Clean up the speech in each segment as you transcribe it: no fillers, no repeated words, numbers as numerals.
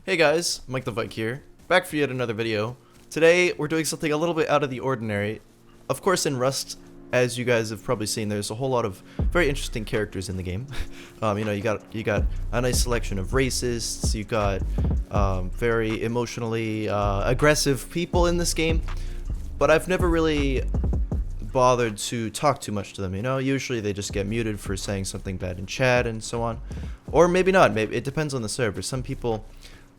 Hey guys, Mike the Vike here, back for yet another video. Today we're doing something a little bit out of the ordinary. Of course in Rust, as you guys have probably seen, there's a whole lot of very interesting characters in the game. You got a nice selection of racists, you got very emotionally aggressive people in this game, but I've never really bothered to talk too much to them, usually they just get muted for saying something bad in chat and so on. Or maybe not, maybe it depends on the server. Some people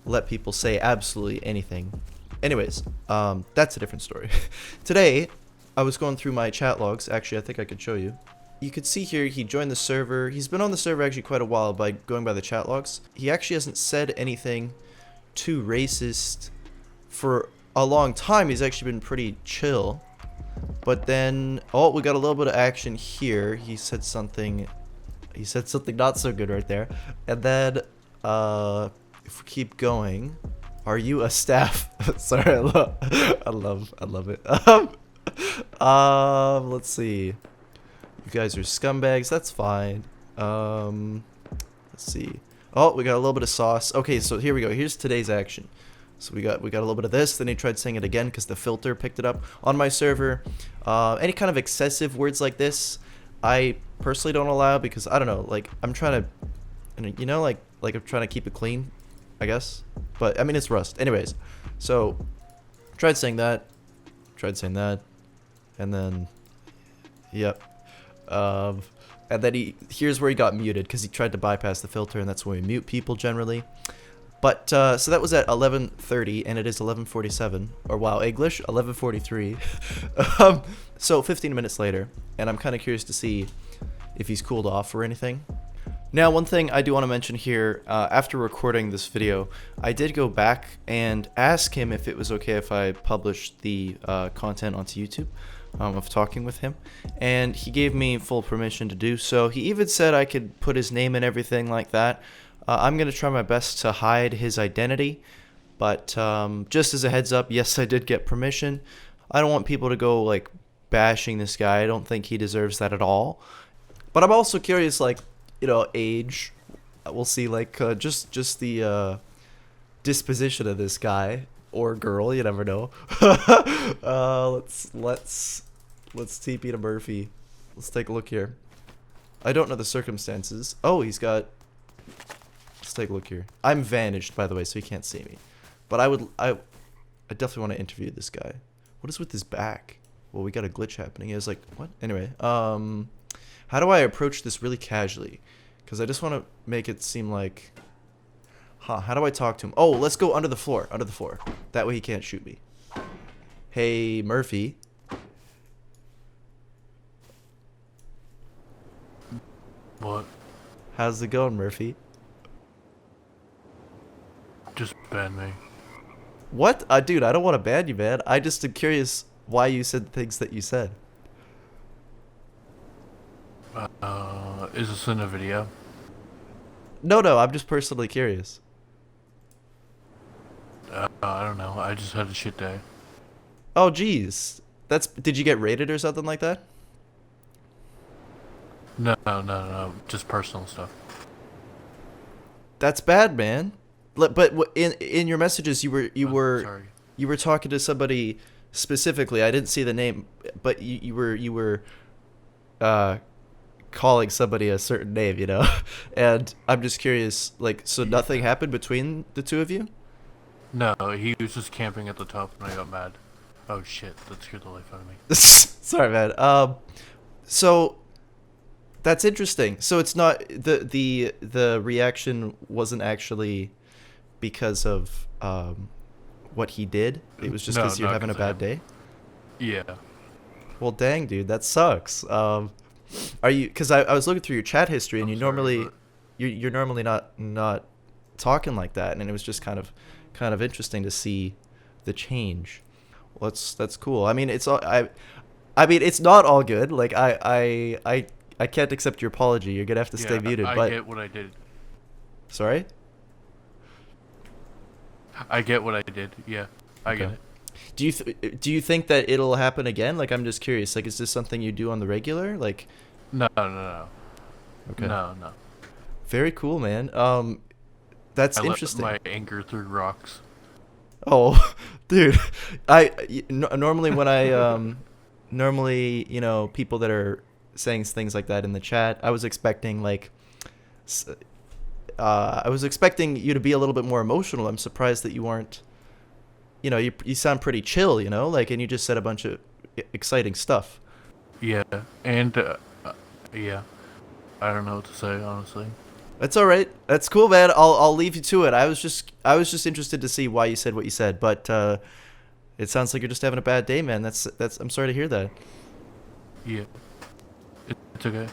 let people say absolutely anything. Anyways, that's a different story. Today, I was going through my chat logs. Actually, I think I could show you. You could see here he joined the server. He's been on the server actually quite a while by going by the chat logs. He actually hasn't said anything too racist for a long time. He's actually been pretty chill. But then, oh, we got a little bit of action here. He said something not so good right there. And then, if we keep going, are you a staff? Sorry, I love it. Let's see. You guys are scumbags. That's fine. Let's see. Oh, we got a little bit of sauce. Okay, so here we go. Here's today's action. So we got a little bit of this. Then he tried saying it again because the filter picked it up on my server. Any kind of excessive words like this, I personally don't allow because I don't know. Like I'm trying to, like I'm trying to keep it clean, I guess. But I mean it's Rust. Anyways, so tried saying that, and then, yep. And then here's where he got muted because he tried to bypass the filter, and that's when we mute people generally. But, so that was at 11:30, and it is 11:47, or wow, English, 11:43. So 15 minutes later, and I'm kind of curious to see if he's cooled off or anything. Now, one thing I do want to mention here, after recording this video, I did go back and ask him if it was okay if I published the content onto YouTube of talking with him, and he gave me full permission to do so. He even said I could put his name and everything like that. I'm going to try my best to hide his identity, but just as a heads up, yes, I did get permission. I don't want people to go, like, bashing this guy. I don't think he deserves that at all. But I'm also curious, like, age. We'll see, like, just the disposition of this guy or girl. You never know. Let's TP to Murphy. Let's take a look here. I don't know the circumstances. Oh, he's got. Let's take a look here. I'm vanished, by the way, so he can't see me. But I definitely want to interview this guy. What is with his back? Well, we got a glitch happening. It was like, what? Anyway, how do I approach this really casually? Because I just want to make it seem like, how do I talk to him? Oh, let's go under the floor, That way he can't shoot me. Hey, Murphy. What? How's it going, Murphy? Just ban me. What? Dude, I don't want to ban you, man. I just am curious why you said things that you said. Is this in a video? No, I'm just personally curious. I don't know. I just had a shit day. Oh, jeez. Did you get raided or something like that? No. Just personal stuff. That's bad, man. But in your messages, you were Sorry. talking to somebody specifically. I didn't see the name, but you were calling somebody a certain name, And I'm just curious, like, so nothing happened between the two of you? No, he was just camping at the top and I got mad. Oh shit, that scared the life out of me. Sorry, man. So that's interesting. So it's not the reaction wasn't actually because of what he did. It was just because you're having a bad day. Yeah. Well, dang, dude, that sucks. Are you? Because I was looking through your chat history, and you're normally not talking like that, and it was just kind of interesting to see the change. Well, that's cool. I mean, it's not all good. Like I can't accept your apology. You're gonna have to stay muted. I But get what I did. Sorry? I get what I did. Yeah, I Okay. get it. Do you think that it'll happen again? Like, I'm just curious. Like, is this something you do on the regular? Like, No. okay. No. Very cool, man. That's I let interesting. my anger through rocks. Oh, dude, normally when I normally, people that are saying things like that in the chat, I was expecting like I was expecting you to be a little bit more emotional. I'm surprised that you aren't. You sound pretty chill, like, and you just said a bunch of exciting stuff. Yeah, and yeah, I don't know what to say honestly. That's all right. That's cool, man. I'll leave you to it. I was just interested to see why you said what you said, but it sounds like you're just having a bad day, man. That's. I'm sorry to hear that. Yeah, it's okay.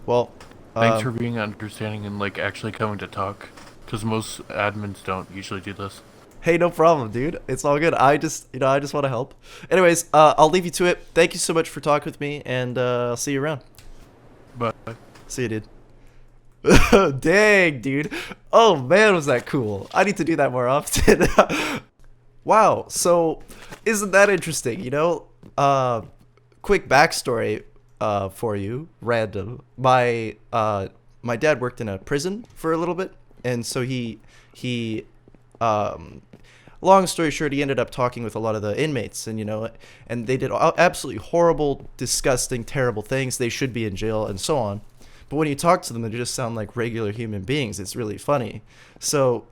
Well, Thanks for being understanding and like actually coming to talk, because most admins don't usually do this. hey, no problem, dude. It's all good. I just want to help. Anyways, I'll leave you to it. Thank you so much for talking with me, and I'll see you around. But See you, dude. Dang, dude. Oh man, was that cool? I need to do that more often. Wow. So, isn't that interesting? Quick backstory for you, random. My dad worked in a prison for a little bit, and so he long story short, he ended up talking with a lot of the inmates, and they did absolutely horrible, disgusting, terrible things. They should be in jail and so on. But when you talk to them, they just sound like regular human beings. It's really funny. So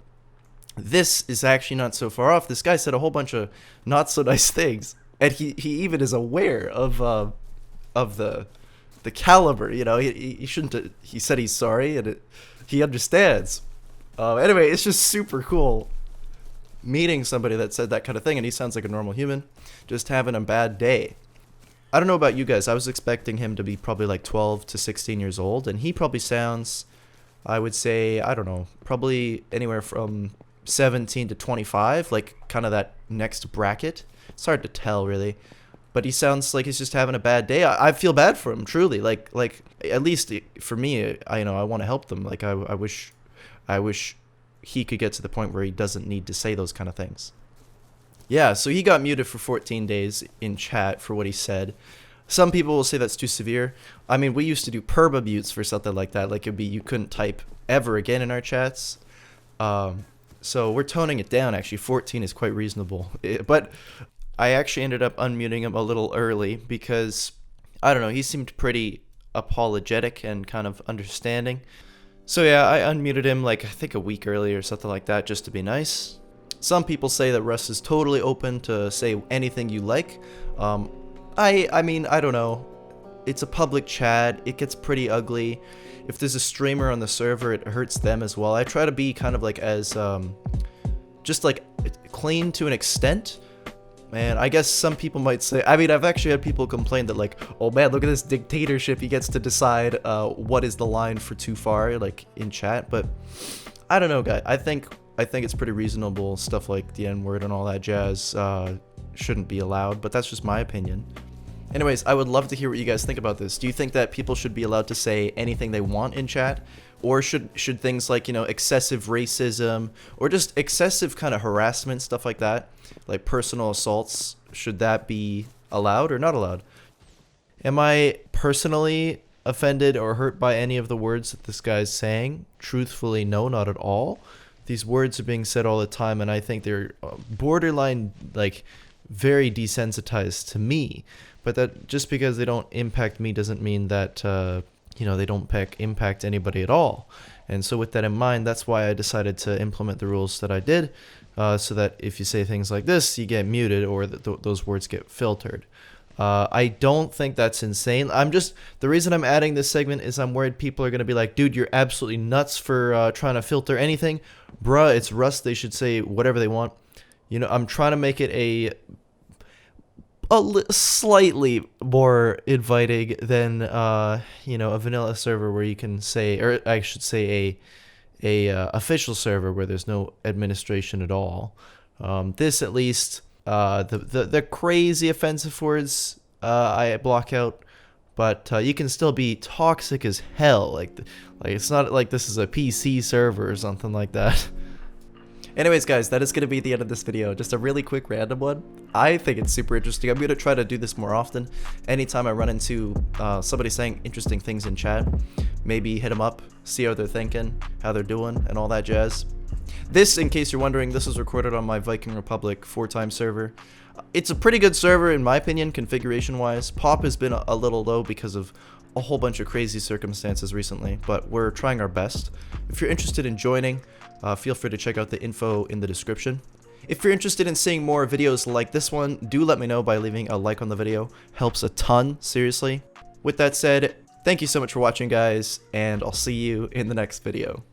this is actually not so far off. This guy said a whole bunch of not so nice things, and he even is aware of the caliber. He shouldn't. He said he's sorry, and he understands. Anyway, it's just super cool meeting somebody that said that kind of thing, and he sounds like a normal human, just having a bad day. I don't know about you guys. I was expecting him to be probably like 12 to 16 years old, and he probably sounds, I would say, I don't know, probably anywhere from 17 to 25, like kind of that next bracket. It's hard to tell, really. But he sounds like he's just having a bad day. I feel bad for him, truly. Like at least for me, I want to help them. Like I wish he could get to the point where he doesn't need to say those kind of things. Yeah, so he got muted for 14 days in chat for what he said. Some people will say that's too severe. I mean, we used to do perma mutes for something like that. Like, it'd be you couldn't type ever again in our chats. So we're toning it down, actually. 14 is quite reasonable. But I actually ended up unmuting him a little early because, I don't know, he seemed pretty apologetic and kind of understanding. So yeah, I unmuted him like, I think a week early or something like that, just to be nice. Some people say that Rust is totally open to say anything you like. I mean, I don't know. It's a public chat. It gets pretty ugly. If there's a streamer on the server, it hurts them as well. I try to be kind of like as, just like clean to an extent. And I guess some people might say, I mean, I've actually had people complain that like, oh man, look at this dictatorship. He gets to decide what is the line for too far, like in chat. But I don't know, guy. I think it's pretty reasonable. Stuff like the N-word and all that jazz shouldn't be allowed, but that's just my opinion. Anyways, I would love to hear what you guys think about this. Do you think that people should be allowed to say anything they want in chat? Or should things like, excessive racism or just excessive kind of harassment, stuff like that, like personal assaults, should that be allowed or not allowed? Am I personally offended or hurt by any of the words that this guy's saying? Truthfully, no, not at all. These words are being said all the time, and I think they're borderline, like, very desensitized to me. But that just because they don't impact me doesn't mean that, they don't impact anybody at all. And so with that in mind, that's why I decided to implement the rules that I did, so that if you say things like this, you get muted or those words get filtered. I don't think that's insane. The reason I'm adding this segment is I'm worried people are going to be like, dude, you're absolutely nuts for trying to filter anything. Bruh, it's Rust. They should say whatever they want. I'm trying to make it a slightly more inviting than, a vanilla server where you can say, or I should say a official server where there's no administration at all. This at least... the crazy offensive words I block out, but you can still be toxic as hell. Like it's not like this is a PC server or something like that. Anyways, guys, that is going to be the end of this video. Just a really quick random one. I think it's super interesting. I'm going to try to do this more often anytime I run into somebody saying interesting things in chat. maybe hit them up, see how they're thinking, how they're doing, and all that jazz. This, in case you're wondering, this was recorded on my Viking Republic 4-time server. It's a pretty good server in my opinion, configuration-wise. Pop has been a little low because of a whole bunch of crazy circumstances recently, but we're trying our best. If you're interested in joining, feel free to check out the info in the description. If you're interested in seeing more videos like this one, do let me know by leaving a like on the video. Helps a ton, seriously. With that said, thank you so much for watching, guys, and I'll see you in the next video.